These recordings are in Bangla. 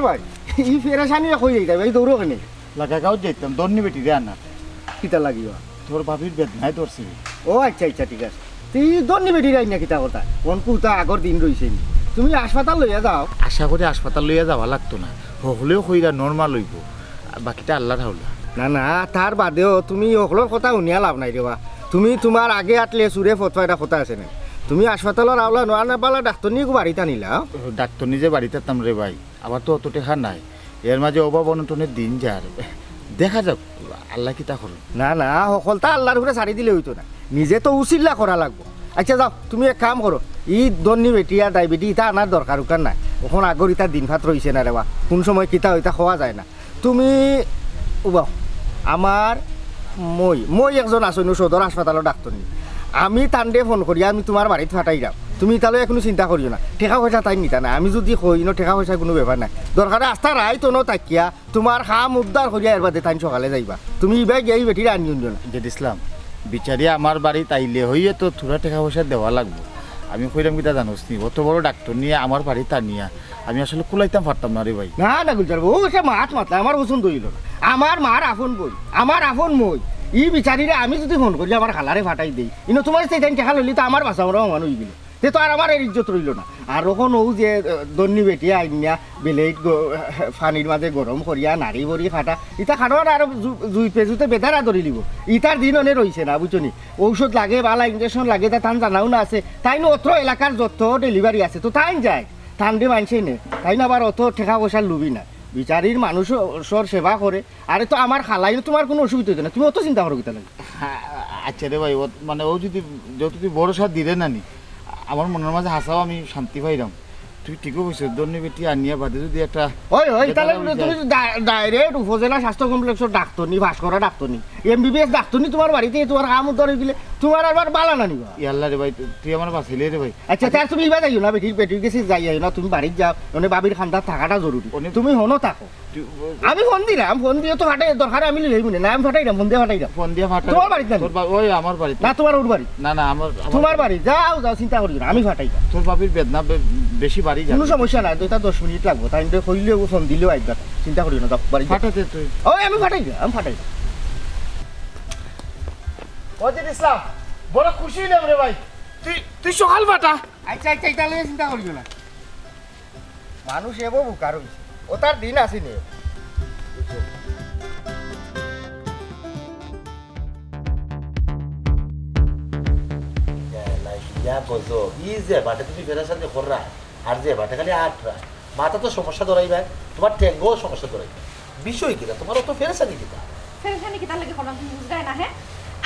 ভাই ই ফেরাসানি কই যাইতা ভাই দৌড়ো কেনে লাগা গাঁও যেতাম দন্নি বেটি রে আনা কিতা লাগিবা তোর ভাবির বেদনায় ধরছি। ও আচ্ছা আচ্ছা ঠিক আছে তুই দন্নি বেটি রাই না কিতা কথা কোন কুতা আগর দিন রইছে তুমি হাসপাতাল লইয়া যাও। আশা করি হাসপাতাল লইয়া যাওয়া লাগতো না, হলেও কইরা নর্মাল হইব, বাকিটা আল্লাহর হাওলা। না না তার বাদেও তুমি সকলের কথা শুনিয়া লাভ নাই রেবা। তুমি তোমার আগে আটলে চুরে ফটফা এটা কথা আছে না, তুমি হাসপাতালের আওলা নোয়া না পালা ডাক্তার নিয়ে বাড়িতে আনিলা। ডাক্তার নিজে বাড়িতে তাম রে ভাই, আবার তো অত টেকা নাই, এর মাঝে অভাব অনটনের দিন যার, দেখা যাক আল্লাহ কি তা করো। না না সকলটা আল্লাহর উপরে ছাড়ি দিলে হইতো না, নিজে তো উচিল্লা করা লাগবো। আচ্ছা যাও তুমি এক কাম করো, ই দন্নি বেটি আর ডায়াবেটি ইটা আনার দরকার উকার নাই, ওখান আগর ইটা দিন ভাত রয়েছে না রেবা, কোন সময় কিতা ওইটা খাওয়া যায় না। তুমি উবাও আমার মই একজন আছো সদর হাসপাতালের ডাক্তার নি, আমি তান্ডে ফোন করি আমি তোমার বাড়িতে ফাটাই যাও, তুমি তাহলে কোনো চিন্তা করিও না, টেকা পয়সা তাই নিতা না, আমি যদি কই না টেকা পয়সা কোনো ব্যাপার নাই, দরকারে আস্থা রাই তো তাকিয়া তোমার খাম উদ্ধার করিয়া এর বাদে তাই সকালে যাইবা, তুমি ইবাই গিয়ে বেটির আনিও না। জেদ ইসলাম বিচারি আমার বাড়ি তাইলে হইয়ে তো থোড়া টাকা পয়সা দেওয়া লাগবো। আমি কইলাম কিতা জানোস নি, অত বড় ডাক্তার নিয়ে আমার বাড়ি তা নিয়ে আমি আসলে কুলাইতাম পারতাম না রে ভাই। না না গুলজার বউ সে মাত মাতলা আমার পছন্দ হইল না, আমার মার আপন বই আমার আপন মই, ই বিচারিরে আমি যদি ফোন করি আমার খালারে ফাটাই দেই ইনো তোমার সেই টাইম টেকা লইলি তো আমার বাসা আমার মানুষ হয়ে গেল, তে তো আর আমার এর ইজ্জত রইল না। আর ওখন ও যে দন্নি বেটি আইনিয়া বেলেট ফানির মাঝে গরম করিয়া নাড়ি বড়ি ফাটা ইটা খানোয়ার আর জুই পেজুতে বেদারা ধরি লিব, ইটার দিন অনে রয়েছে না বুঝছো নি, ঔষধ লাগে বালা ইঞ্জেকশন লাগে তা তান জানাও না আছে, তাই না অত এলাকার যত ডেলিভারি আছে তো তাই যায় তান দিয়ে মানছেই নে, তাই না আবার অত টেকা পয়সা লুবি না, বিচারির মানুষের সেবা করে। আরে তো আমার খালাই তোমার কোনো অসুবিধা হইতো না, তুমি অত চিন্তা করো কিতা লাগে। আচ্ছা রে ভাই, মানে ও যদি যত ভরসা দিলে না নি আমার মনের মাঝে হাসাও আমি শান্তি পাইলাম। তুই ঠিকও বলছিস, দন্নি বেটি আনিয়া বাদে যদি একটা ওই তাহলে তুমি ডাইরেক্ট উপজেলা স্বাস্থ্য কমপ্লেক্সের ডাক্তার নি ভাস্করা ডাক্তার নি MBBS ডাক্তার নি তোমার বাড়িতে তোমার কাম উদ্ধার হয়ে গেলে তোমার আবার বালা না নিবা। ইয়াল্লা রে ভাই, তুই আমার বাঁচাইলে রে ভাই। আচ্ছা তার তুমি এবার যাইও না, বেটির কাছে যাই না, তুমি বাড়িতে যাও, মানে বাবির খান্দার থাকাটা জরুরি, তুমি হনো থাকো। আমি ফোন দিলাম, ফোন দিয়ে তো ফাটাই দরকার আমি লই না, আমি ফাটাইলাম ফোন দিয়ে ফাটাইলাম। ফোন দিয়ে ফাটাই তোমার বাড়িতে ওই আমার বাড়িতে না, তোমার ওর বাড়ি না না আমার তোমার বাড়ি, যাও চিন্তা করি না, আমি ফাটাই যাও। তোর বাবির বেদনা বেশি বাড়ি যায়, কোনো সমস্যা নাই, তো 10 মিনিট লাগবো, তাই কইলেও ফোন দিলেও একবার চিন্তা করি না, যাও বাড়ি ফাটাতে তুই। ওই আমি ফাটাই ওজিদ ইসলাম বড় খুশি হইলাম রে ভাই, তুই সকাল ফাটা। আচ্ছা আচ্ছা এটা লইয়া চিন্তা করিও না, মানুষ এবো বুকার হইছে, ও তার দিন আসেনি। মাথা তো সমস্যা ধরাই ভাই, তোমার ট্যাঙ্গো সমস্যা ধরাই, বিষয় কিনা তোমার অত ফেরেসানি কিনা ফেরেশানি কি তার লাগি করলাম তুমি বুঝাই না? হ্যাঁ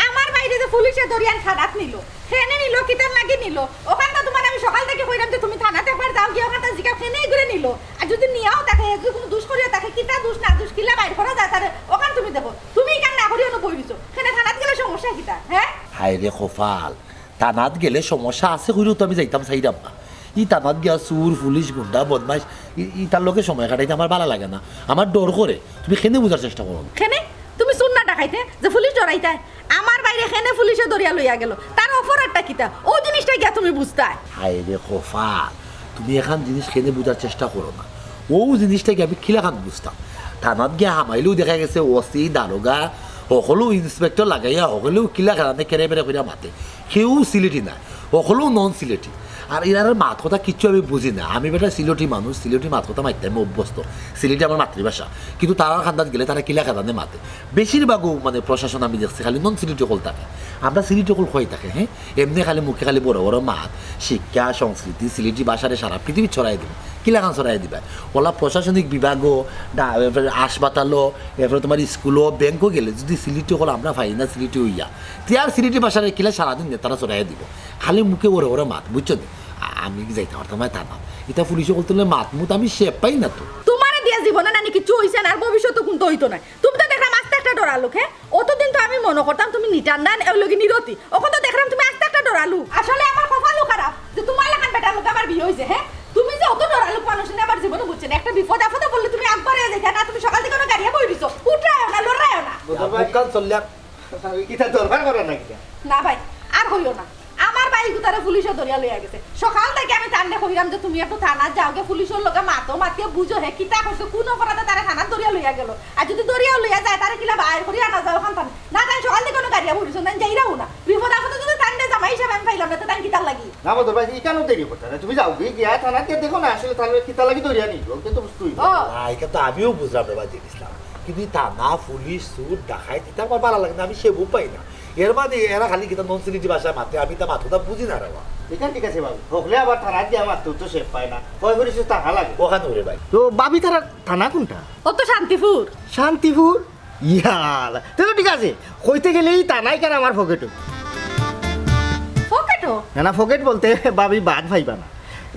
আমার বাইরে যে পুলিশে দরিয়ান খারাপ নিল, খেনে নিল, কিতার লাগি নিল, ওখানটা তোমার আমি সকাল থেকে কইলাম যে তুমি থানাতে একবার যাও, গিয়ে ওখানটা জিকা খেনেই ঘুরে নিল, আর যদি নিয়াও দেখে যদি কোনো দুষ করিও দেখে কিতা দুষ না দুষ কিলা বাইর করা যায় তাহলে ওখান তুমি দেখো, তুমি কেন না করিও না বই দিছো, খেনে থানাত গেলে সমস্যা কিতা? হ্যাঁ হায় রে খোফাল, থানাত গেলে সমস্যা আছে হইলেও তো আমি যাইতাম চাইতাম না, ই থানাত গিয়া চুর পুলিশ গুন্ডা বদমাইশ তার লোকে সময় কাটাইতে আমার ভালো লাগে না, আমার ডর করে, তুমি খেনে বোঝার চেষ্টা করো। খেনে তুমি শুন না ডাকাইতে যে পুলিশ ডরাইতে, আমার বাইরে খেনে পুলিশে দরিয়া লইয়া গেল, তার অপরাধটা কিতা ও জিনিসটা গিয়া তুমি বুঝতে। হায় রে খোফাল, তুমি এখন জিনিস খেনে বোঝার চেষ্টা করো না, ও জিনিসটাকে আমি খিলাখান বুঝতাম, থানাত গিয়া হামাইলেও দেখা গেছে ওসি দারোগা সকলেও ইন্সপেক্টর লাগাইয়া সকলেও কিলা খানাতে কেড়ে বেড়ে করিয়া মাতে, কেউ সিলেটি না, সকলেও নন সিলেটি, আর এনার মাত কথা কিচ্ছু আমি বুঝি না, আমি বেটা সিলেটি মানুষ, সিলেটি মাত কথা মারতে আমি অভ্যস্ত, সিলেটি আমার মাতৃভাষা, কিন্তু তারা খান্দাত গেলে তারা কিলা খাদানে মাতে, বেশিরভাগও মানে প্রশাসন আমি দেখছি খালি নন সিলেটি কল থাকে, আমরা সিলেটি সকল হয়ে থাকে হ্যাঁ এমনি খালি মুখে খালি বড় বড় মাত শিক্ষা সংস্কৃতি সিলেটি ভাষারে সারা পৃথিবী ছড়াই দেবে কিলাখান ছড়াই দিবা ওলা প্রশাসনিক বিভাগও হাসপাতালও এরপরে তোমার স্কুলও ব্যাংকও গেলে যদি সিলেটি হল আমরা পাই না সিলেটি হইয়া তিয়ার সিলেটি ভাষারে কিলা সারাদিন নেতারা ছড়াই দিব খালি মুখে বড় বড় মাত বুঝছো নি আমি যাইতে পারতাম তা না এটা পুলিশে বলতে মাত মুত আমি শেপ পাই না তো তোমারে দিয়া জীবনে না কিছু হইছে না আর ভবিষ্যতে কোন তো হইতো না তুমি তো দেখলাম আস্তে একটা ডরালু হ্যাঁ অতদিন তো আমি মনে করতাম তুমি নিটান্দান এগুলোকে নিরতি ওখান তো দেখলাম তুমি আস্তে একটা ডরালু আসলে আমার কপালও খারাপ যে তোমার লাগান বেটার লোক আমার বিয়ে হয়েছে হ্যাঁ তুমি যে অত ডরালু মানুষ নিয়ে আমার জীবনে বুঝছেন একটা বিপদ আপদে বললে তুমি একবারে দেখে না তুমি সকাল থেকে কোনো গাড়িয়া বই দিছো উঠরায়ও না লড়ায়ও না বুকাল চললাম কিতা দরকার করে না কিতা না ভাই আর হইও না আমার বাড়ি গুতারে পুলিশে ধরিয়া লইয়া গেছে সকাল থেকে আমি তান্ডে কইরাম যে তুমি একটু থানা যাও গে পুলিশের লোকে মাতিয়ে বুঝো হে কিতা করছে কোন অপরাধে তারা থানা ধরিয়া লইয়া গেল আর যদি ধরিয়া লইয়া যায় তারা কিলা বাইর করিয়া না যাও খান না তাই সকাল থেকে কোনো গাড়িয়া বলিস না যাইরাও না বিপদ আপদে যদি তান্ডে জামাই হিসাবে আমি পাইলাম না তো তাই কিতা লাগি না বদর ভাই কেন দেরি করতে না তুমি যাও গিয়া থানাতে দেখো না আসলে তাহলে কিতা লাগি ধরিয়া নিল কিন্তু বুঝতুই ও এটা তো আমিও বুঝলাম রে বাজি ইসলাম কিন্তু থানা পুলিশ সুদ ডাকাই দিতে আমার ভালো লাগে না আমি সে পাই না এর মানে এরা খালি কিতা নন সিলেটি ভাষায় মাতে আমি তা মাথা বুঝি না রে বাবা এখান ঠিক আছে বাবু হকলে আবার থানা দিয়ে আমার তো শেপ পায় না কয় করিস টাকা লাগে ওখানে ওরে ভাই তো বাবি তারা থানা কোনটা ও তো শান্তিপুর শান্তিপুর ইয়াল তো ঠিক আছে কইতে গেলেই তা নাই কেন আমার পকেটে পকেটো না পকেট বলতে বাবি বাদ ভাইবা না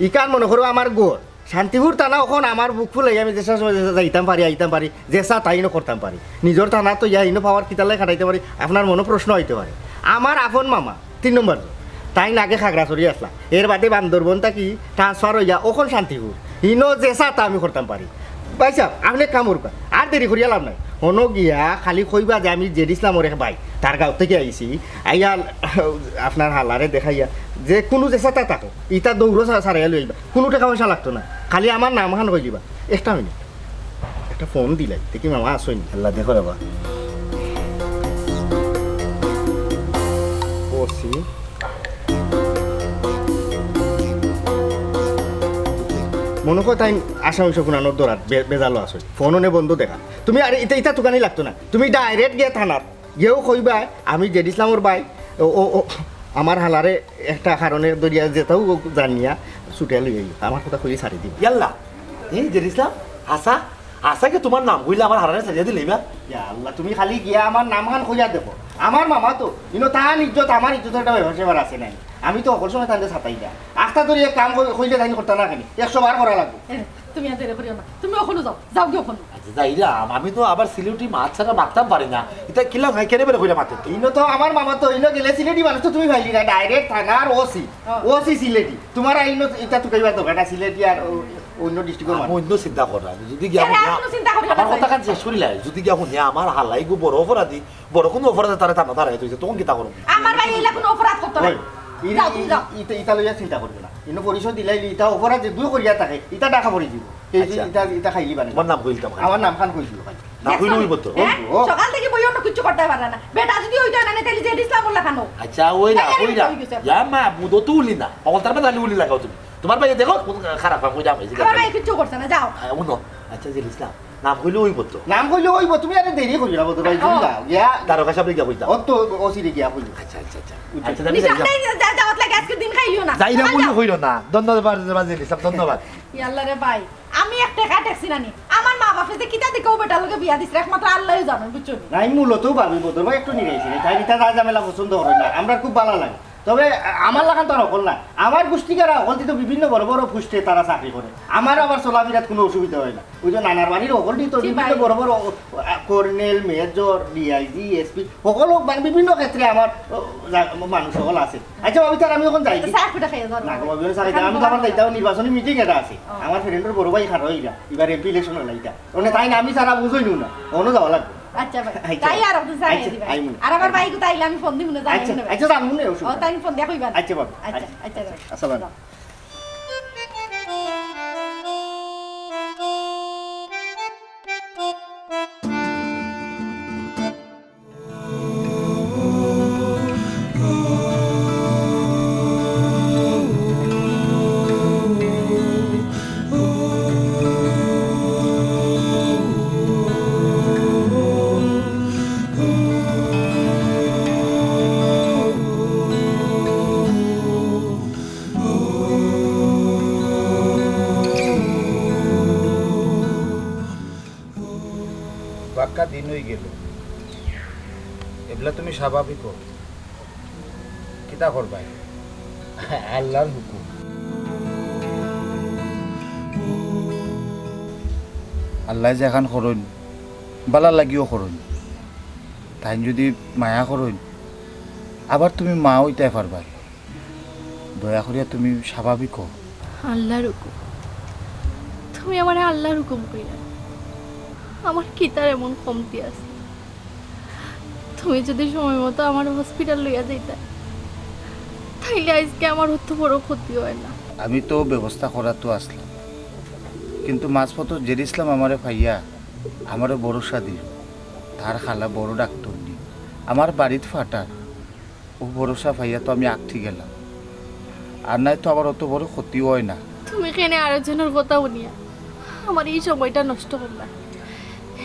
ইকান মনে করো আমার গোর শান্তিপুর থানা ওখন আমার বুক ফুল আমি যেসা যাইতাম পারি আইতাম পারি যেসা তাইনও করতাম পারি নিজের থানা তো ইনো পাওয়ার কিতালে খাটাইতে পারি আপনার মনে প্রশ্ন হইতে পারে আমার আপন মামা 3 নম্বর তাই নাগে খাগড়াছড়ি আসলা এর বাদে বান্দরবন থাকি ট্রান্সফার হইয়া ওখন শান্তিপুর ইনো যেসা তা আমি করতাম পারি পাইছা আপনি কাম করবা আর দেরি করিয়া লাভ নাই হনো গিয়া খালি কইবা যে আমি জেড ইসলামর এক ভাই তার গাঁও থেকে আইছি আইয়া আপনার হালারে দেখাইয়া যে কোনো যেসা তা থাকো ইটা দৌড়ো সারাইয়া লই আইবা কোনো টাকা পয়সা লাগতো না খালি আমার নাম খান কই দিবা একটা মিনিট একটা ফোন দিলাই দেখি মামা আসইনি আল্লাহ দেখো বাবা করছি মনে কর তাই আসামি শকুনানোর দৌড়াত বেজালো আসো ফোনও নে বন্ধু দেখা তুমি আর ইটা তুকানি লাগতো না তুমি ডাইরেক্ট গিয়ে থানার গিয়েও কইবা আমি জেড ইসলামর ভাই ও আমার হালারে একটা কারণে দরিয়া যেটাও জানিয়া ছুটিয়া লই আইব আমার কথা কই ছাড়ি দিব ইয়াল্লা এই যে ইসলাম আসা আশাকে তোমার নাম কইলে আমার হারানে সাজিয়ে দিলে এবার আল্লাহ তুমি খালি গিয়া আমার নাম খান খোঁজা দেখো আমার মামা তো কিন্তু তার ইজ্জত আমার ইজ্জতের একটা ব্যবসা আছে নাই আমি তো অকল সময় তাদের ছাতাই যা আস্তা ধরে কাম কইলে তাই করতে না খালি 100 বার করা লাগবে তুমি আর দেরি করিও না তুমি ওখানে যাও গিয়ে ওখানে আচ্ছা যাইরাম আমি তো আবার সিলেটি মাছ ছাড়া মারতাম পারি না এটা কিলাম হয় কেন বেরে কইরা মারতে ইনো তো আমার মামা তো ইনো গেলে সিলেটি মানুষ তো তুমি ভাইলি না ডাইরেক্ট থানার ওসি সিলেটি তোমার ইনো এটা তো কইবা তো গাটা সিলেটি আর অন্য ডিস্ট্রিক্টের আমি মানুষ অন্য চিন্তা করা যদি গিয়া কোনো চিন্তা করিও না আমার কথা কান শেষ করিলাই যদি গিয়া শুনে আমার হালাই গো বড় অপরাধী বড় কোনো অপরাধে তারা টানা দাঁড়াই তুই তখন কিতা করব আমার ভাই এইলা কোনো অপরাধ করতে না যাও তুমি যাও ইটা লইয়া চিন্তা করবে না ইনো পরিচয় দিলাই ইটা অপরাধ যে দুই করিয়া থাকে ইটা টাকা পড়ি দিব ইটা ইটা খাইলি বানি আমার নাম কইলতাম আমার নাম খান কইছিল ভাই না কইলো হইব তো হ্যাঁ? সকাল থেকে বই অন্য কিছু করতে পারে না বেটা যদি ওইটা না তাহলে যে ইসলাম বললা কেন আচ্ছা ওইরা যা মা বুদো তো উলি না অকল তার মানে উলি লাগাও তুমি তোমার ভাই দেখো কোন খারাপ কাম কইরা হইছে আমার ভাই কিছু করছে না যাও উনো আচ্ছা যে ইসলাম নাম কইলো হইব তো নাম কইলে ওইব তুমি আরে দেরি করি না বদর ভাই তুমি যাও ইয়া তার কাছে আপনি গিয়া কইতা ও তো ওসি রে গিয়া কইলো আচ্ছা আচ্ছা আচ্ছা আচ্ছা, আমি যাই যাওয়াত লাগে আজকে দিন খাইলিও না যাই না বলি হইল না ধন্যবাদ বাজিল ইসলাম ধন্যবাদ ইয়াল্লা রে ভাই আমি একটা কাটেছি নানি আমার মা বাপে যে কিতা দিকেও বেটা লোকে বিয়া দিছে একমাত্র আল্লাহই জানে বুঝছো নাই মূলত ভাবি বদর ভাই একটু নিরাইছি তাই নিতা যা ঝামেলা পছন্দ করে না আমরা খুব ভালো লাগে তবে আমার লাগান তো নকল না আমার গোষ্ঠীকারা অকল তো বিভিন্ন বড় বড় পুষ্টে তারা চাকরি করে আমার আবার চলাফেরাত কোনো অসুবিধা হয় না ওই যে নানার বাড়ির অকল তো বিভিন্ন বড় বড় কর্নেল মেজর ডিআইজি এসপি সকল মানে বিভিন্ন ক্ষেত্রে আমার মানুষ সকল আছে আচ্ছা ভাবি তার আমি এখন যাই চাকরিটা খাইয়া ধরো না ভাবি আমি তো আমার যাইতাম নির্বাচনী মিটিং এটা আছে আমার ফ্রেন্ডের বড় ভাই খারাপ হইরা এবার এমপি ইলেকশন হল এইটা ওনে তাই না আমি সারা বুঝই নু না অন্য যাওয়া লাগবে আচ্ছা ভাই আচ্ছা। তাই আর আপনি জানাই আচ্ছা, দিবেন আইমু। আর আমার ভাই কোথায় আমি ফোন দিব না জানাই আচ্ছা না আচ্ছা জানবো না ও অসুবিধা তাই ফোন দিয়া কইবা আচ্ছা বাবু আচ্ছা আচ্ছা আসসালামু যাও। বাক্কা দিন হয়ে গেল, এগুলা তুমি স্বাভাবিক হো। কিতা করবাই, আল্লাহর হুকুম। আল্লাহ যে এখন করুন, বালা লাগিও করুন, তাই যদি মায়া করুন, আবার তুমি মা হইতে পারবা। দয়া করিয়া তুমি স্বাভাবিক হো। আল্লাহর হুকুম, তুমি আমার আল্লাহর হুকুম কইরা, আমার কি তার এমন কমতি আছে? তুমি যদি সময় মতো আমার হসপিটাল লইয়া যাইতা, তাইলে আজকে আমার অত বড় ক্ষতি হয় না। আমি তো ব্যবস্থা করা তো আসলাম, কিন্তু মাঝপথ জের ইসলাম আমারে পাইয়া আমারে ভরসা দিল। তার খালা বড় ডাক্তার নি, আমার বাড়িতে ফাটার, ও ভরসা পাইয়া তো আমি আঁকঠি গেলাম। আর নাই তো আবার অত বড় ক্ষতি হয় না। তুমি কেন আরেকজনের কথা শুনিয়া আমার এই সময়টা নষ্ট করলা?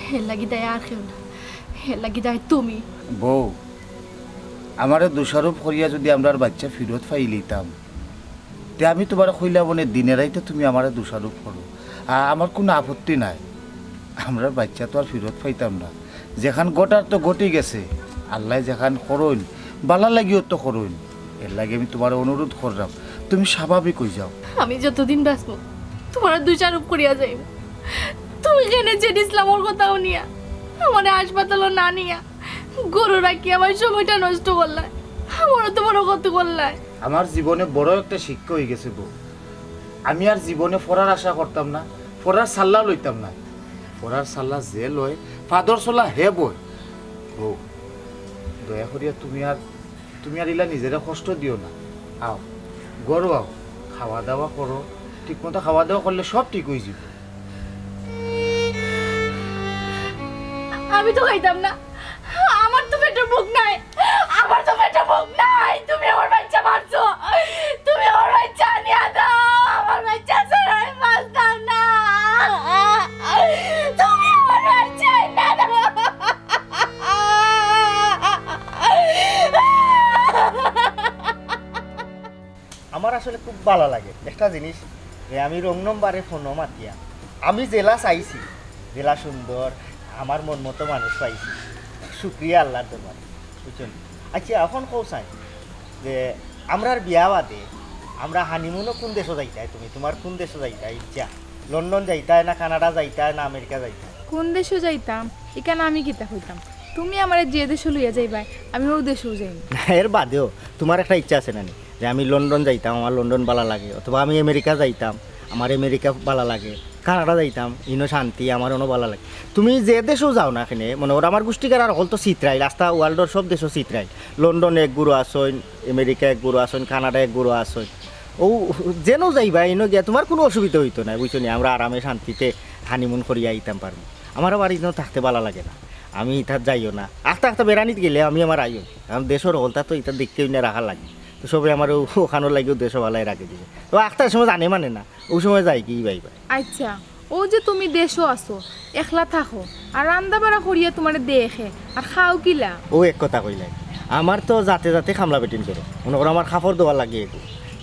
হে লাগি দেয় আর কেউ না, হে লাগি দেয় তুমি। বউ, আমারে দোষারোপ করিয়া যদি আমরা বাচ্চা ফিরত পাই লইতাম, তে আমি তোমার কইলা বনে দিনের রাইতে তুমি আমারে দোষারোপ করো, আমার কোনো আপত্তি নাই। আমরা বাচ্চা তো আর ফিরত পাইতাম না। যেখান গোটার তো গটি গেছে, আল্লাহ যেখান করইন বালা লাগিও তো করইন। এর লাগে আমি তোমার অনুরোধ করলাম, তুমি স্বাভাবিক হয়ে যাও। আমি যতদিন বাঁচব তোমার দোষারোপ করিয়া যাইব। তুমি কেন জেড ইসলামর কথা শুনিয়া আমার হাসপাতালও না নিয়া গরু রাখি আমার সময়টা নষ্ট করলাই, আমারও তো বড় ক্ষতি করলাই। আমার জীবনে বড় একটা শিক্ষা হয়ে গেছে বউ। আমি আর জীবনে পড়ার আশা করতাম না, পড়ার সাল্লা লইতাম না। পড়ার সাল্লা যে লয় ফাদর চলা হে বই। বউ, দয়া করিয়া তুমি আর ইলা নিজেরা কষ্ট দিও না। আও গরু আও, খাওয়া দাওয়া করো, ঠিক মতো খাওয়া দাওয়া করলে সব ঠিক হয়ে যাবে। আমি তো খাইতাম না, আমার তো পেটের ভোগ নাই, আমার তো পেটের ভোগ নাই। তুমি আমার বাচ্চা মারছো, তুমি আমার বাচ্চা নিয়ে দাও, আমার বাচ্চা ছাড়া আমি বাঁচতাম না। তুমি আমার বাচ্চা না দাও। আমার আসলে খুব ভালো লাগে একটা জিনিস, যে আমি রং নম্বরে ফোনও মাতিয়া আমি জেলা চাইছি, জেলা সুন্দর, আমার মন মতো মানুষ পাইছি। শুক্রিয়া আল্লাহর দরবারে, বুঝছেন? আচ্ছা এখন কৌ চাই যে আমরার বিয়া বাদে আমরা হানিমুনও কোন দেশে যাইতাই? তুমি তোমার কোন দেশে যাইতাই ইচ্ছা? লন্ডন যাইতাই না কানাডা যাইতাই না আমেরিকা যাইতাই? কোন দেশে যাইতাম এখানে আমি কিতা হইতাম? তুমি আমার যে দেশে লইয়া যাইবাই আমি ও দেশেও যাইনি। এর বাদেও তোমার একটা ইচ্ছা আছে না নি, যে আমি লন্ডন যাইতাম, আমার লন্ডন ভালো লাগে, অথবা আমি আমেরিকা যাইতাম, আমার আমেরিকা ভালো লাগে, কানাডা যাইতাম, ইনো শান্তি আমার অনো ভালো লাগে। তুমি যে দেশেও যাও না এখানে, মনে করো আমার গোষ্ঠীকার আর হল তো চিত্রাইল, রাস্তা ওয়ার্ল্ডর সব দেশও চিত্রাইল। লন্ডনে এক গুরু আসইন, আমেরিকা এক গুরু আসইন, কানাডা এক গুরু আসইন। ও যেন যাইবা ইনো গিয়া তোমার কোনো অসুবিধা হইতো না, বুঝছো নি? আমরা আরামে শান্তিতে হানিমুন করিয়া আইতাম পারবো। আমার বাড়ি যেন থাকতে ভালো লাগে না, আমি ইতার যাইও না। আস্তে আস্তে বেড়ানিতে গেলে আমি আমার আইও, কারণ দেশের হলতা তো ইতার দেখতেও না রাখা লাগে, তো সবাই আমার ওখানোর লাগেও দেশও ভালাই রাখে দিবে। তো আস্তার সময় জানে মানে না, ওই সময় যাই কি ভাইবা। আচ্ছা, ও যে তুমি দেশও আসো, একলা থাকো আর রান্না বাড়া করিয়া তোমার দেখে আর খাও কিলা? ও এক কথা কইলাই, আমার তো যাতে যাতে খামলা বেটিন করো, মনে করো আমার কাপড় দেওয়ার লাগে এগু,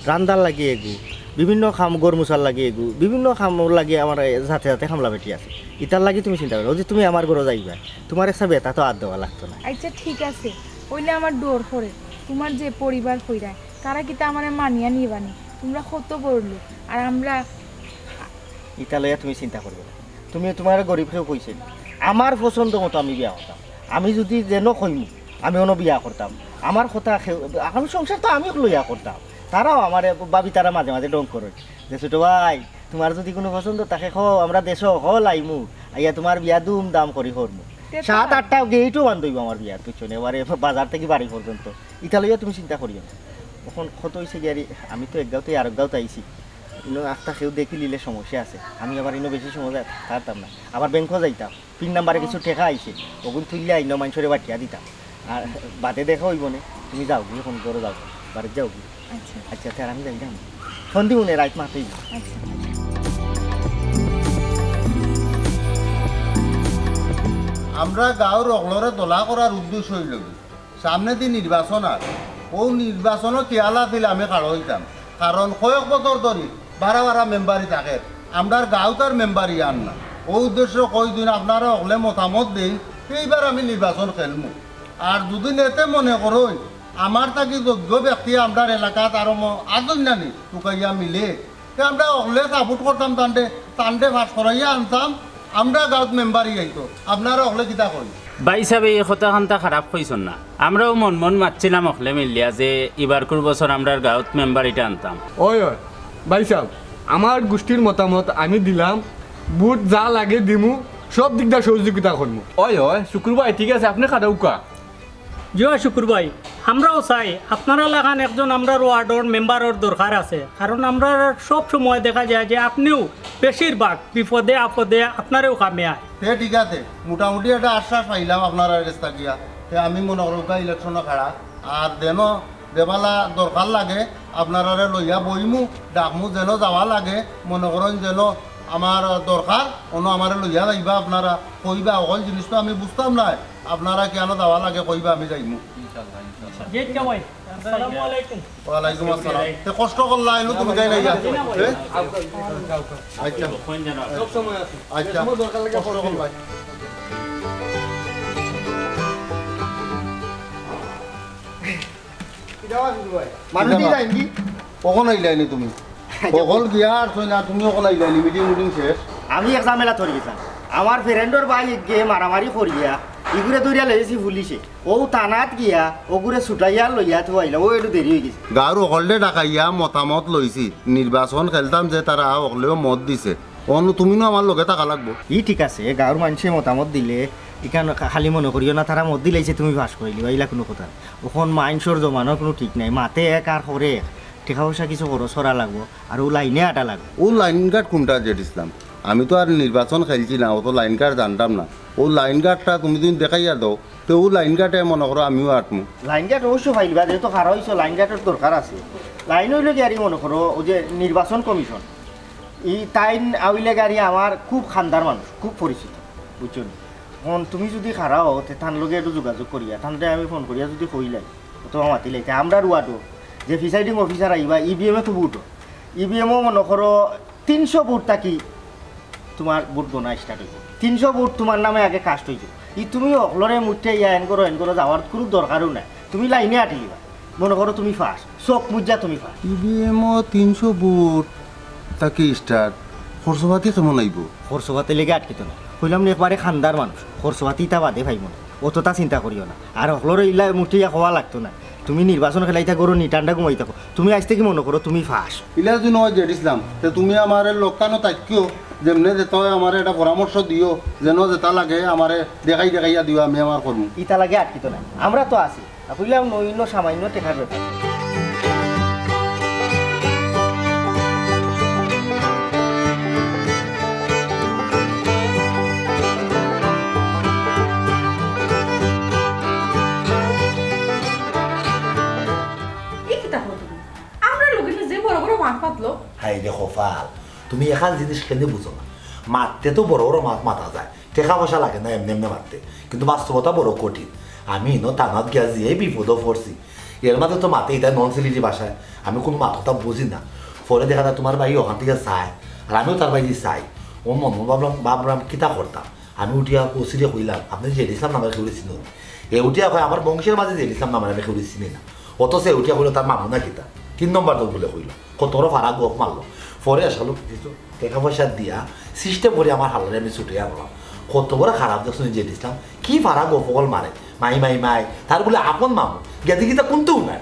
রান্দার লাগে এগু, বিভিন্ন খাম গরমুসার লাগে এগু, বিভিন্ন খাম লাগে আমার যাতে যাতে খামলা বেটি আছে। ইতার লাগে তুমি চিন্তা করো যে তুমি আমার ঘরে যাইবা, তোমার একটা বেতা তো আর দেওয়া লাগতো না। আচ্ছা ঠিক আছে, ওইলে আমার ডোর করে তোমার যে পরিবার কইরায় তারা কিতা আমার মানিয়া নিবানি? তোমরা কত বড় লোক আর আমরা। ইটা লইয়া তুমি চিন্তা করবে না, তুমি তোমার গরিবকেও কইছে আমার পছন্দ মতো আমি বিয়া করতাম। আমি যদি যেন কইমু আমি অন্য বিয়া করতাম, আমার কথা আমি সংসার তো আমি লইয়া করতাম। তারাও আমার বাবি তারা মাঝে মাঝে ডং করে যে ছোট ভাই তোমার যদি কোনো পছন্দ তাকে খো, আমরা দেশ হল আইমু, আইয়া তোমার বিয়া দুম দাম করি করমু। 7-8টা গেইটও বান্ধব আমার বিয়ার পিছনে, এবারে বাজার থেকে বাড়ি পর্যন্ত। ইটা লইয়া তুমি চিন্তা করিও না। এখন কত হয়েছে গিয়ারি, আমি তো এক গাঁওতে আর এক গাঁওতে আইছি, ইনো একটা কেউ দেখি নিলে সমস্যা আছে। আমি আবার ইনো বেশি সময় থাকতাম না, আবার ব্যাংকও যাইতাম, পিন নাম্বারে কিছু টেকা আইছে, ওগুন তুললে ইনো মানুষের বাটিয়া দিতাম। আর বাদে দেখা হইব না, তুমি যাও গিয়ে ফোন করে যাও, বাড়িতে যাও গিয়ে। আচ্ছা আচ্ছা তার আমি যাইতাম ফোন দিব না, রাত মাতেই। আচ্ছা আমরা গাঁৱৰ অগলৰে দলা কৰাৰ উদ্দেশ্য হইল সামনে দি নির্বাচন আর ও নির্বাচনও তিয়ালা দিলে আমি কাড় হইতাম, কারণ কয়েক বছর ধরে বারা বারা মেম্বারি থাকে, আমরার গাঁও তার মেম্বারি আন না। ও উদ্দেশ্য কয়দিন আপনারা হলে মতামত দিন এইবার আমি নির্বাচন খেলবো আর দুদিন এতে মনে করুন আমার থাকি যোগ্য ব্যক্তি আপনার এলাকাত আরো আদন্যানি টুকাইয়া মিলে তে আমরা হলে সাপোর্ট করতাম তান্ডে ভাস করাইয়া আনতাম আমরা গাঁত মেম্বারই আইতো আপনারা হলে কিতা কই ভাই সাহেব এই কথা খান্তা খারাপ হইছন না আমরাও মন মন মারছিলাম অখলে মিলিয়া যে এবারকুর বছর আমরা গাঁত মেম্বার এটা আনতাম ওই ভাই সাহেব আমার গোষ্ঠীর মতামত আমি দিলাম বুট যা লাগে দিমু সব দিক দিয়ে সহযোগিতা করবো ওই শুক্রবার ঠিক আছে আপনি খাদাউকা জয় শুকুর ভাই আমরাও চাই আপনারা লাগান একজন আমরা ওয়ার্ডর মেম্বারের দরকার আছে কারণ আমরা সব সময় দেখা যায় যে আপনিও বেশিরভাগ বিপদে আপদে আপনারও কামে আয় তে ঠিক আছে মোটামুটি একটা আশ্বাস পাইলাম আপনারা কাছ গিয়া তে আমি মনে করো ইলেকশনে খাড়া আর দেন দেবালা দরকার লাগে আপনারা লইয়া বইমু ডাকমু যেন যাওয়া লাগে মনে করেন যেন আমার দরকার অন্য আমার লইয়া যাইবা আপনারা কইবা অকল জিনিসটা আমি বুঝতাম না আপনারা কেন যাওয়া লাগে কইবা আমি যাইমু ওয়ালাইকুম আসসালাম তে কষ্ট করলা এনো তুমি যাই নাই আচ্ছা আচ্ছা কষ্ট করলা মানুষ দিয়ে যায় কি কখন আইলাইনি তুমি অকল গিয়া আর না তুমি অকল আইলাইনি মিটিং শেষ আমি এক ঝামেলা ধরে গেছিলাম আমার ফ্রেন্ডর ভাই গিয়ে মারামারি করিয়া ইগুরে দৌড়িয়া লেগেছি পুলিশে ও থানাত গিয়া ওগুরে ছুটাইয়া লইয়া তো আইলাম ও একটু দেরি হয়ে গেছে গাঁর অকলে ডাকাইয়া মতামত লইছি নির্বাচন খেলতাম যে তারা অকলেও মত দিছে তুমিও আমার লগে থাকা লাগবো ই ঠিক আছে গাঁৱৰ মানুষে মতামত দিলে ইখান খালি মনে করিও না তারা মত দিলাইছে তুমি পাস করে লিবা এইলা কোনো কথা ওখন মাইন্সর জমানোর কোনো ঠিক নাই মাতে এক আর করে এক টেকা পয়সা কিছু খরচ করা লাগবো আর ও লাইনে আটা লাগবো ও লাইন গার্ড কোনটা জেট ইসলাম আমি তো আর নির্বাচন খেলছি না ও তো লাইন গার্ড জানতাম না ও লাইন গার্ডটা তুমি যদি দেখাইয়া দাও তো ও লাইন গার্ডে মনে করো আমিও আটমু লাইন গার্ড অবশ্য ফাইলবা যেহেতু খারা হয়েছে লাইন গার্ডের দরকার আছে লাইন হইলে গাড়ি মনে করো ও যে নির্বাচন কমিশন ই তাইন আউলে গাড়ি আমার খুব খান্দার মানুষ খুব পরিচিত বুঝছো এখন তুমি যদি খারা হও তার লগে একটু যোগাযোগ করিয়া তাহলে আমি ফোন করিয়া যদি কইলাই তো মাতি লাইতে আমরা রুয়াটো যে প্রিসাইডিং অফিসার আইবা ইভিএমে তো বুট ইভিএমও মনে করো 300 বুট থাকি তোমার বুট গোনা স্টার্ট হইব 300 বুট তোমার নামে আগে কাস্ট হইব ই তুমি অকলরে মুঠে ইয়া এন করো যাওয়ার কোনো দরকারও নাই তুমি লাইনে আটিলিবা মনে করো তুমি ফার্স্ট চোখ মুজা তুমি ফার্স্ট ইভিএমও 300 বুট তাকে স্টার্ট খরচপাতি কেমন আইব খরচপাতি লেগে আটকিত না কইলাম একবারে খান্দার মানুষ খরচপাতি তা বাদে ভাইব না অতটা চিন্তা করিও না আর অকলরে ইলা মুঠিয়া খাওয়া লাগতো না তুমি নির্বাচন খেলাইতা করো নিটানটা ঘুমাই থাকো তুমি আজ থেকে মনে করো তুমি ফার্স্ট ইলা যদি নয় জেট ইসলাম তো তুমি আমার লোকানো তাকিও যেমনে যেতে হয় আমার একটা পরামর্শ দিও যেন যেটা লাগে আমারে দেখাইয়া দিও আমি আমার করবো ইতা লাগে আটকিত না আমরা তো আছি কইলাম নইন্য সামান্য টেকার ব্যাপার হাই রে খোফাল তুমি এখান জিনিস খেলে বুঝো না মারতে তো বড় বড় মাছ মাথা যায় টেকা পয়সা লাগে না এমনি এমনি মারতে কিন্তু বাস্তবতা বড় কঠিন আমি টানাত গিয়া যে বিপদও পড়ছি এর মাঝে তো মাতে এটা নন সিলিটি বাসায় আমি কোনো মাথাটা বুঝি না পরে দেখা যায় তোমার ভাই ওখান থেকে চাই আর আমিও তার বাইরে চাই ও মন ভাবলাম কিতা করতাম আমি উঠিয়া কচিরে কইলাম আপনি জেড ইসলাম নামের খেউরি চিনুন এ উঠিয়া কয় আমার বংশের মাঝে জেড ইসলাম নামের আমি খেউরি চিনি না অথচ এ উঠিয়া কইলো তার মামু না কিতা 3 নম্বর দল বলে কইল কতর ফারা গোপ মারলো পরে আসলো টাকা পয়সা দিয়া সিস্টেম করে আমার হালারে আমি ছুটে আনলাম কত বড় খারাপ দেখুন জেড ইসলাম কি ফারা গোপকল মারে মাই তার বলে আপন মামু গেদি গীতা কোনটাও নাই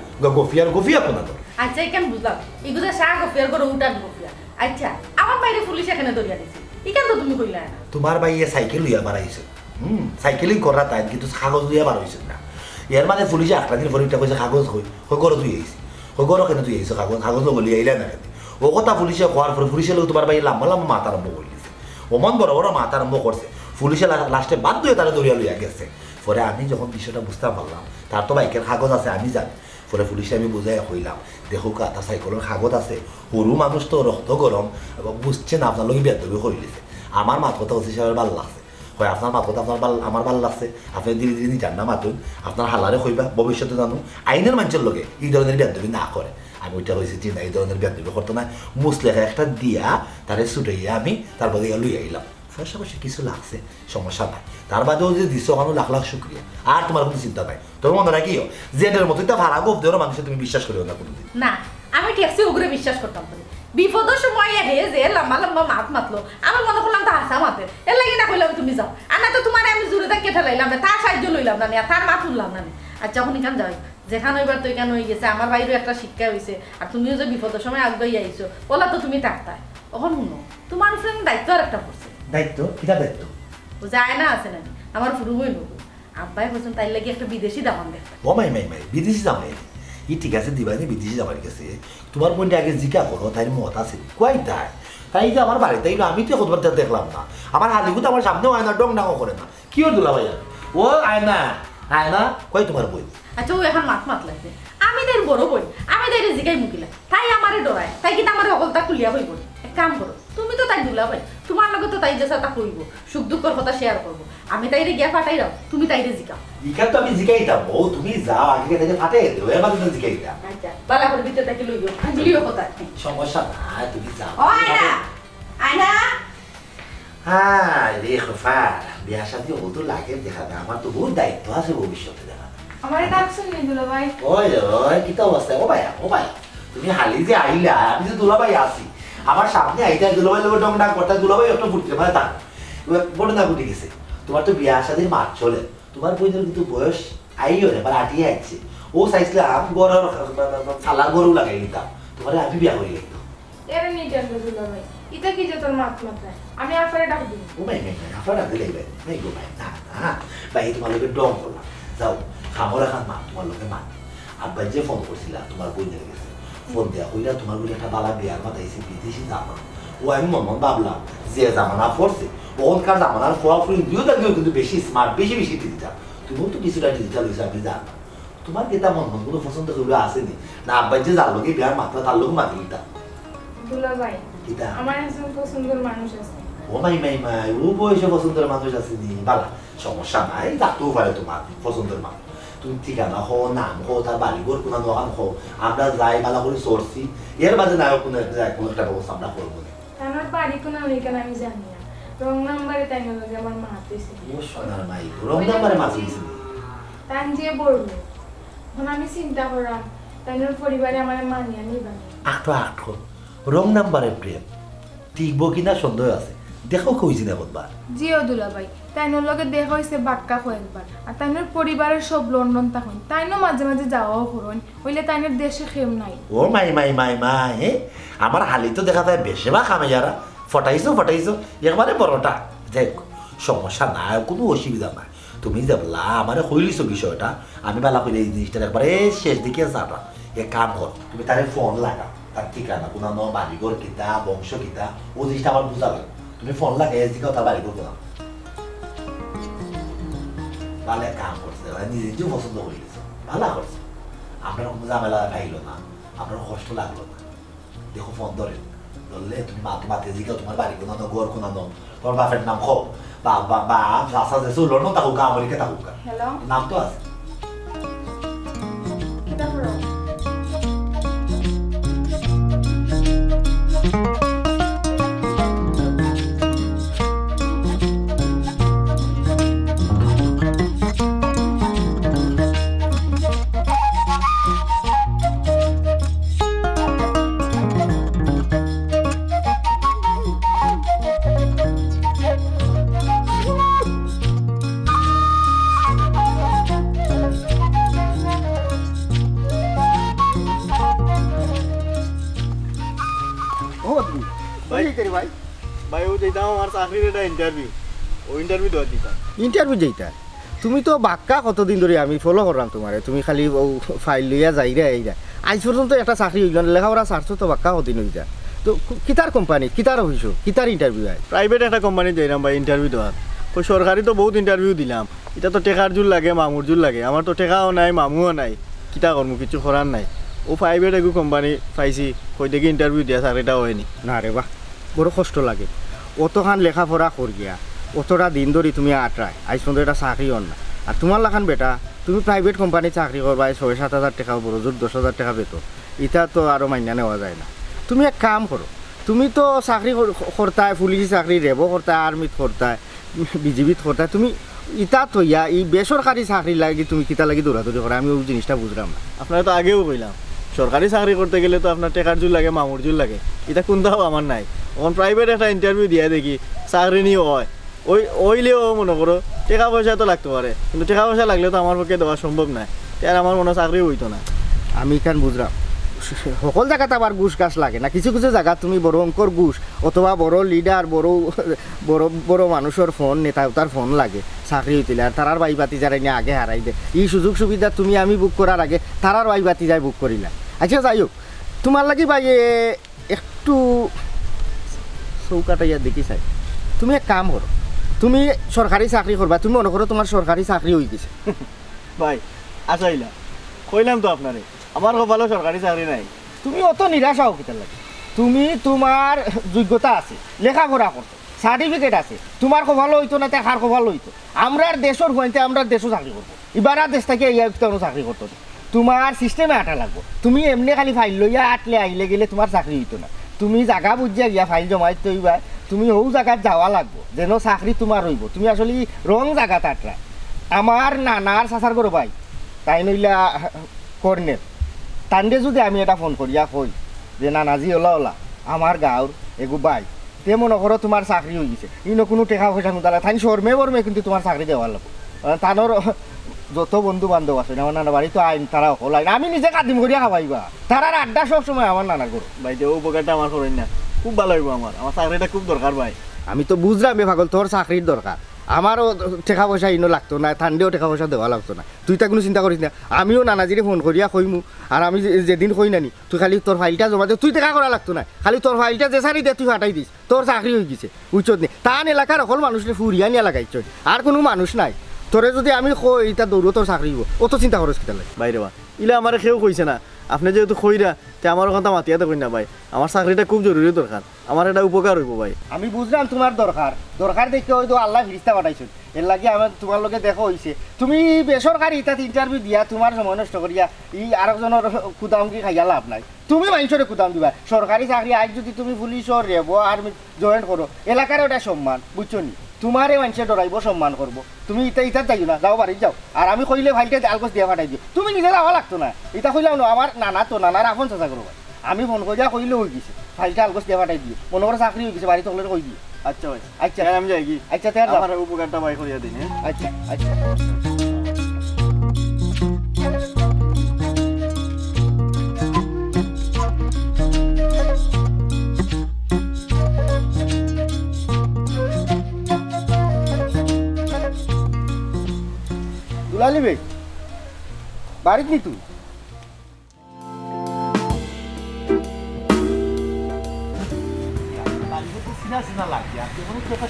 গফিয়া কোনা তো আচ্ছা কেন বুঝলাম এগুলো শাহ গফিয়ার করে উঠান গফিয়া আচ্ছা আমার বাইরে পুলিশ এখানে ধরিয়া দিছে ইকান তো তুমি কইলা না তোমার ভাইয়ে সাইকেল লইয়া বাড়াইছে সাইকেলিং করা তাই কিন্তু কাগজ লইয়া বাড়াইছে না এর মানে পুলিশে 8 দিন পরে এটা কইছে কাগজ কই গরো তুই আইছি গরো কেন তুই আইছো কাগজ লগ লিয়ে আইলা না ও কথা পুলিশে কোয়ার পরে পুলিশে লোক তোমার ভাই লম্বা মাথা আরম্ভ করলিছে ওমন বড় বড় মাথা আরম্ভ করছে পুলিশে লাস্টে বাধ্য হয়ে তারা দরিয়া লইয়া গেছে পরে আমি যখন বিষয়টা বুঝতে পারলাম তার তো বাইকের কাগজ আছে আমি জানি পরে পুলিশে আমি বুঝাই কইলাম দেখো তার সাইকেলের কাগজ আছে সরু মানুষ তো রক্ত গরম এবং বুঝছে না আপনার লোক বেদবি করিলেছে আমার মাথাটা হচ্ছে হিসাবে ভালো লাগছে হয় আপনার মাথাটা আমার ভালো লাগছে আপনি ধীরে ধীরে জানা মাতুন আপনার হালারে কইবা ভবিষ্যতে জানো আইনের মানুষের লোকে এই ধরনের বেদবি না করে আমি ওইটা কইছি যে না এই ধরনের বেদবি করতো না মুসলেখা একটা দিয়া তারে ছুটাইয়া আমি তারপরে লুই আইলাম পয়সা পয়সা কিছু লাগছে সমস্যা নাই তার বাদেও যে দিছো ওখানে লাখ লাখ শুক্রিয়া আর তোমার কোনো চিন্তা নাই তোর মনে রাখিও জেডের মতো তা ভাড়া গোপ দেওয়ার মানুষের তুমি বিশ্বাস করিও না কোনোদিন না আমি ট্যাক্সি ওগুলো বিশ্বাস করতাম না বিপদের সময় হে যে লম্বা লম্বা মাত মাতলো আমি মনে করলাম তা হাসা মাতে এর লাগি না কইলাম তুমি যাও আর না তো তোমার আমি জোরে তাকে কেটে লাইলাম না তার সাহায্য লইলাম না তার মাত শুনলাম না আচ্ছা যখন এখান যাই যেখানে এবার তো এখানে হয়ে গেছে আমার বাইরেও একটা শিক্ষা হয়েছে আর তুমিও যে বিপদের সময় আগাই আইছো ওলা তো তুমি থাকতাই তখন শুনো তোমার ফ্রেন্ড দায়িত্ব আর একটা পড়ছে দায়িত্ব কিটা দায়িত্ব ও যায় না আছে নাকি আমার ফুরু হইল আব্বাই বলছেন তাই লাগি একটা বিদেশি দামান দেখতে ও মাই বিদেশি জামাই ই ঠিক আছে দিবানি বিদেশি জামাই গেছে তোমার বোনটা আগে জিজ্ঞা করো তাই মত আছে কই তাই যে আমার বাড়িতে আমি তো কতবার দেখলাম না আমার হালিগুতো আমার সামনেও আয়না ডং ডাঙো করে না কি ওর দুলা ভাই ও আয়না কই তোমার বই আচ্ছা ও এখন মাত লাগছে আমি তাই বড় বই আমি তাই জিগাই মুকিলা তাই আমারে ডরায় তাই কিন্তু আমার অকলতা খুলিয়া হইব এক কাম করো তুমি তো তাই দুলা ভাই তোমার লগে তো তাই যে তা কইব সুখ দুঃখের কথা শেয়ার করবো আমি তাইরে গিয়া ফাটাই দাও তুমি তাইরে জিগাও ইকা তো আমি জিগাইতাম ও তুমি যাও আগে থেকে ফাটে দেও এবার তুমি জিগাইতাম আচ্ছা বালা করে ভিতরে তাকে লইও খুঁজলিও কথা সমস্যা না তুমি যাও ও আয়না আয়না হ্যাঁ রে খফা বিয়া শাদী ও তো লাগে দেখাবে আমার তো বহুত দায়িত্ব আছে ভবিষ্যতে দেখা আমার ডাকছেন নি দুলাভাই ওই কিতা অবস্থা ও ভাইয়া তুমি হালি যে আইলা আমি যে দুলাভাই আছি আমার সামনে আইতা দুলাভাই লোক ডং ডাক করতে দুলাভাই একটা ফুটতে মানে তা বড় না ফুটে গেছে তোমার তো বিয়া শাদীর মাঠ চলে তোমার বইদের কিন্তু বয়স আইও রে বা আটিয়ে আইছে ও চাইছিলাম গরুর চালা গরু লাগাই দিতাম তোমার আমি বিয়া করি লাগতো এরা নিয়ে যান দুলাভাই এটা কি যে তোর মাত মাত্রায় আমি আফারে ডাক দিই ও মাই আপনারা দিলে ভাই গো ভাই না ভাই তোমার লোকের ডং করলাম যাও খামর এখন মা তোমার লোকে মা আব্বা যে ফোন করছিলাম তোমার বই নিয়ে গেছে ফোন দেওয়া হইলা তোমার বলে একটা বালা বিয়ার মাথাইছে বিদেশি জামা ও আমি মন ভাবলাম যে জামানা পড়ছে ওখানকার জামানার ফোয়াফুরি দিও দাগিও কিন্তু বেশি স্মার্ট বেশি ডিজিটাল তুমিও তো কিছুটা ডিজিটাল হয়েছে আমি জানতাম তোমার কেতা মন কোনো পছন্দ করে আসেনি না আব্বা যে যার লোকে বিয়ার মাত্রা তার লোক মাতি দিতাম দুলাভাই কিতা আমার একজন পছন্দের মানুষ আছে ও মাই ও বয়সে পছন্দের মানুষ আসেনি বালা সমস্যা নাই থাকতেও পারে তোমার পছন্দের মানুষ তুমি ঠিকানা হো নাম হো তার বাড়িঘর কোনো দোকান হো আমরা যাই বালা করে চড়ছি এর মাঝে না কোনো একটা ব্যবস্থা আমরা করবো না আমার বাড়ি কোনো ওইখানে আমি জানি না রং নাম্বারে তাই না লাগে আমার মা দিয়েছে ও সোনার মাই রং নাম্বারে মাঝে গেছে তাই যে বলবো এখন আমি চিন্তা করলাম তাই পরিবারে আমার মানিয়ে নিবানি আঠো রং নাম্বারে প্রেম টিকবো কিনা সন্দেহ আছে দেখো কইছি না কতবার জিও দুলাভাই তাইনোর লগে দেখা হয়েছে বাক্কা কয়েকবার আর তাইনোর পরিবারের সব লন্ডন তখন তাইনো মাঝে মাঝে যাওয়াও করুন হইলে তাইনোর দেশে খেম নাই ও মাই আমার হালি তো দেখা যায় বেশি বা খামে যারা ফটাইছো একবারে বড়টা দেখ সমস্যা নাই কোনো অসুবিধা নাই তুমি যে বললা আমার হইলিছো বিষয়টা আমি বেলা করে এই জিনিসটা একবারে শেষ দিকে যাবা এক কাম কর তুমি তারে ফোন লাগাও তার ঠিকানা কোনো বাড়িঘর কিতা বংশ কিতা ও জিনিসটা আমার বুঝাবে তুমি ফোন লাগাই এদিকে তার বাড়িঘর কোনা ভালো কাম করছে নিজেও পছন্দ করে গেছে ভালো করছে আপনার কোনো ঝামেলা খাইলো না আপনার কষ্ট লাগলো না দেখো ফোন ধরলে তুমি মাতে জিগাও তোমার বাড়ি কোনানো ঘর কোনানো তোমার বাপের নাম খো বা রাস্তা যে চললো না তাকুক আমলিকে তাকুক হ্যালো নাম তো আছে কিতা করো ও তুমি ভাই করি ভাই ভাই ও যেটা আমার চাকরির একটা ইন্টারভিউ ও ইন্টারভিউ দেওয়া দিতাম ইন্টারভিউ যেইটা তুমি তো বাক্কা কতদিন ধরে আমি ফলো করলাম তোমারে তুমি খালি ও ফাইল লইয়া যাইরা এইরা আজ পর্যন্ত একটা চাকরি হইল না লেখাপড়া ছাড়ছো তো বাক্কা কতদিন হইতা তো কিতার কোম্পানি কিতার অফিস কিতার ইন্টারভিউ হয় প্রাইভেট একটা কোম্পানি যাইলাম ভাই ইন্টারভিউ দেওয়ার ওই সরকারি তো বহুত ইন্টারভিউ দিলাম এটা তো টেকার জোর লাগে মামুর জোর লাগে আমার তো টেকাও নাই মামুও নাই কিতা করবো কিছু করার নাই ও প্রাইভেট একটু কোম্পানি পাইছি কই দেখি ইন্টারভিউ দিয়া চাকরিটাও হয়নি না রে বাহ বড় কষ্ট লাগে অতখান লেখাপড়া কর গিয়া অতটা দিন ধরে তুমি আটরায় আজ পর্যন্ত এটা চাকরি হন না আর তোমার লাখান বেটা তুমি প্রাইভেট কোম্পানি চাকরি করবা 6-7 হাজার টাকা বড় জোর 10,000 টাকা বেতন এটা তো আরও মাইনা নেওয়া যায় না তুমি এক কাম করো তুমি তো চাকরি করতায়, পুলিশ চাকরি রেবো করতায়, আর্মিত করতায়, বিজিবিত করতায়, তুমি ইটা থইয়া এই বেসরকারি চাকরি লাগি তুমি কিতা লাগি দৌড়াদৌড়ি করে, আমি ওই জিনিসটা বুঝলাম না। আপনারা তো আগেও কইলাম সরকারি চাকরি করতে গেলে তো আপনার টেকার জোর লাগে, মামুর জোর লাগে, এটা কোনটাও আমার নাই। এখন প্রাইভেট একটা ইন্টারভিউ দিয়ে দেখি চাকরি নিয়ে হয়, ওইলেও মনে করো টাকা পয়সা তো লাগতে পারে, কিন্তু টাকা পয়সা লাগলে তো আমার পক্ষে দেওয়া সম্ভব নয়, তার আমার মনে হয় চাকরি হইতো না। আমি কেন বুঝলাম সকল জায়গাতে আবার ঘুষ গাছ লাগে না, কিছু কিছু জায়গা তুমি বড় অঙ্কর ঘুষ অথবা বড় লিডার, বড় বড় বড় মানুষের ফোন, নেতা তার ফোন লাগে চাকরি হইতিলে, আর তারার বাই বাতি যারা নিয়ে আগে হারাই দে। এই সুযোগ সুবিধা তুমি আমি বুক করার আগে তারার বাই বাতি যাই বুক করিলা। আচ্ছা যাই হোক, তোমার লাগি ভাই একটু চৌকাটাইয়া দেখি চাই, তুমি এক কাম করো, তুমি সরকারি চাকরি করবা, তুমি মনে করো তোমার সরকারি চাকরি হয়ে গেছে। ভাই আসাইলা কইলাম তো আপনারে আমার কপালে সরকারি চাকরি নাই। তুমি অত নিরাশ হও কিতার লাগে, তুমি তোমার যোগ্যতা আছে, লেখাপড়া করতো, সার্টিফিকেট আছে, তোমার কপাল হইতো না তার কপাল হইতো। আমরার দেশের হইতে আমরা দেশও চাকরি করবো, এবার আর দেশ থেকে ইয়া চাকরি করতো না। তোমার সিস্টেমে আটা লাগবো, তুমি এমনি খালি ফাইল লইয়া আটলে আইলে গেলে তোমার চাকরি হইতো না। তুমি জায়গা বুঝিয়া গিয়া ফাইল জমাই তৈবা, তুমি ও জায়গাত যাওয়া লাগবো যেন চাকরি তোমার হইব। তুমি আসলে রং জায়গাত আটরা। আমার নানার চাচার করো ভাই, তাই নইলা কর্নেল, তান্ডে যদি আমি এটা ফোন করিয়া কই যে নানাজি ওলা ওলা আমার গাঁর এগু বাই, তে মনে করো তোমার চাকরি হয়ে গেছে, ইনো কোনো টেকা পয়সা নোদালা, তাই শর্মে বর্মে কিন্তু তোমার চাকরি দেওয়ার লাগবো। তানোর যত বন্ধু বান্ধব আছে আমার নানা বাড়ি তো আইন, তারা হল আইন, আমি নিজে কাদিম করিয়া খাবাইবা, তারার আড্ডা সব সময় আমার নানার করো। ভাই যে উপকারটা আমার করেন না, খুব ভালো হইব, আমার চাকরিটা খুব দরকার ভাই। আমি তো বুঝলাম পাগল, তোর চাকরির দরকার, আমারও টাকা পয়সা ইনো লাগতো না, ঠান্ডেও টাকা পয়সা দেওয়া লাগতো না, তুই তা কোনো চিন্তা করিস না। আমিও নানাজিরে ফোন করিয়া কইমু, আর আমি যেদিন কই নানি তুই খালি তোর ফাইলটা জমা দে, তুই টাকা করা লাগতো না, খালি তোর ফাইলটা যে সারি দে তুই ফাটাই দিস, তোর চাকরি হয়ে গেছে বুঝছত নি। তান এলাকার অকল মানুষরে ফুরিয়া নিয়ে লাগাইছ, আর কোনো মানুষ নাই। তোরে যদি আমি কই এটা দৌড়ো তোর চাকরি হইব, অত চিন্তা খরচ কিতা লাগে বাইরে বা ইলা আমার কেউ কইছে না, আপনি যেহেতু কইরা তে আমার কথা মাতিয়াতে কই না ভাই, আমার চাকরিটা খুব জরুরি দরকার, আমার এটা উপকার হইব ভাই। আমি বুঝলাম তোমার দরকার দেখে হয়তো আল্লাহ ফিরিস্তা পাঠাইছো, এর লাগে আমার তোমার লগে দেখা হয়েছে। তুমি বেসরকারি ইটাতে ইন্টারভিউ দিয়া তোমার সময় নষ্ট করিয়া ই আরেকজনের কুদামকি খাইয়া লাভ নাই। তুমি মানুষের কুদাম দিবা, সরকারি চাকরি আজ যদি তুমি পুলিশর রেবো আর্মি জয়েন করো, এলাকার ওটা সম্মান বুঝছো নি, তোমারে মানুষে ডরাইব সম্মান করবো। তুমি ইটা যাইও না, যাও বাড়ি যাও, আর আমি কইলে ভাইটা আলগোস দিয়া ফাটাই দিও, তুমি নিজে যাওয়া লাগতো না। এটা কইলাম না আমার নানা তো নানার আপন চেষ্টা করবো, আমি ফোন করিয়া কইলে হয়ে গেছে, ফাইলটা আলগোস দিয়া ফাটাই দিও, মনে করে চাকরি হয়ে গেছে, বাড়ি তখন কই দিও। আচ্ছা ভাই, আচ্ছা আমি যাই কি, আচ্ছা তার আমার উপকারটা ভাই করিয়া দিন। আচ্ছা আচ্ছা দুলালি বে বাড়িত নি তুই?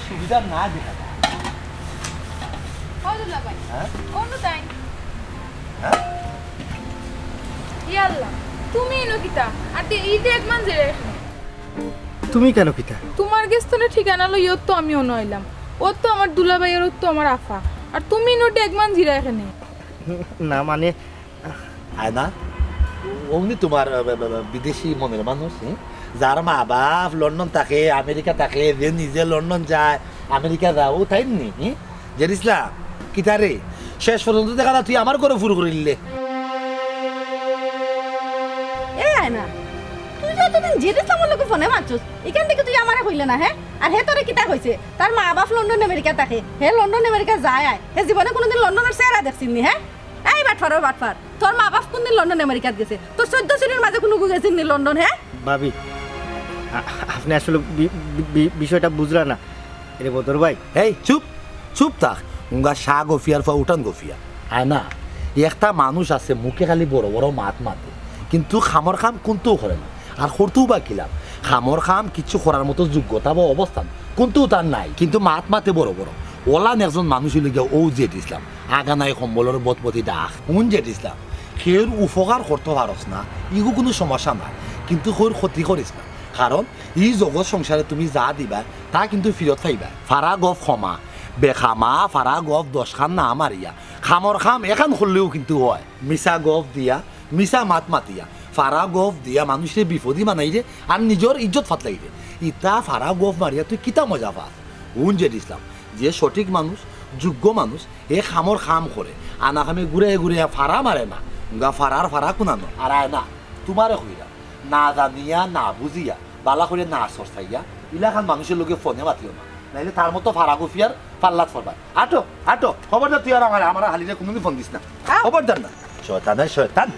সুবিধা না দেখা তুমি এনো কিতা আর ইতে এক মান যে তুমি কেন কিতা? তোমার গেস্তনে ঠিকানা লই ওর তো আমি অনইলাম, ওর তো আমার দুলাভাইয়ের, ওর তো আমার আফা, আর তুমি নোটে এক মান জিরা এখানে। না মানে আয় না অমনি তোমার বিদেশি মনের মানুষ, যার মা বাপ লন্ডন থাকে, আমেরিকা থাকে, যে নিজে লন্ডন যায় আমেরিকা যাও তাই নি জেরিসলাম কিতারে শেষ পর্যন্ত দেখা তুই আমার করে ফুর করিলে। এ আয়না, তুই যতদিন জেরিসলামের লোকে ফোনে মারছস, এখান থেকে তুই আমারে কইলে না হ্যাঁ? আর হে তোরে কিতা কইছে তার মা বাপ লন্ডন আমেরিকা থাকে, হে লন্ডন আমেরিকা যায় আয়, হে জীবনে কোনোদিন লন্ডনের চেহারা দেখছিস নি? হ্যাঁ এই বাটফার, তোর মা বাপ কোনদিন লন্ডন আমেরিকাত গেছে? তোর 14 শ্রেণীর মাঝে কোনো গেছিস নি লন্ডন? হ্যাঁ ভাবি আপনি আসলে বিষয়টা বুঝলা না রে বদর ভাই। এই চুপ চুপ থাক, উঙ্গা শাহ গফিয়ার ফা উঠান গফিয়া। আয় না একটা মানুষ আছে মুখে খালি বড় বড় মাত মাতে, কিন্তু খামর খাম কোনটাও করে না, আর করতেও বা কিলাম খামর খাম কিছু করার মতো যোগ্যতা বা অবস্থান কোনটাও তার নাই, কিন্তু মাত মাতে বড় বড়। ওলান একজন মানুষ হইলে গিয়ে ও জেট ইসলাম আগা নাই সম্বলের বতপতি ডাক উন জেট ইসলাম, সের উপকার করতে পারস না ইগো কোনো সমস্যা নাই, কিন্তু ওর ক্ষতি করিস না, কারণ এই জগৎ সংসারে তুমি যা দিবা তা কিন্তু ফিরত পাইবা। ফারা গফ ক্ষমা বেখামা, ফারা গফ 10 খান না মারিয়া, খামর খাম এখান করলেও কিন্তু হয়, মিশা গফ দিয়া মিশা মাত মাতিয়া, ফারা গফ দিয়া মানুষের বিপদী বানাই রে আর নিজের ইজ্জত ফাতলাই রে। ইতা ফারা গোফ মারিয়া তুই কিতা মজা পাস উন যে দিছিলাম যে সঠিক মানুষ যোগ্য মানুষ এ খামর খাম করে আনাখামে ঘুরে ঘুরে ফারা মারে না গা ফারার ফারা কোনানো আর আয় না তোমারে হইরা না জানিয়া না বুঝিয়া বালা করে না সরসাইয়া ইলাখান মানুষের লোকে ফোনে মাতিও না নাইলে তার মতো ফারা গুফিয়ার পাল্লাত ফরবা আটো খবরদার তুই আর আমার হালিরে কোনোদিন ফোন দিস না খবরদার না শয়তান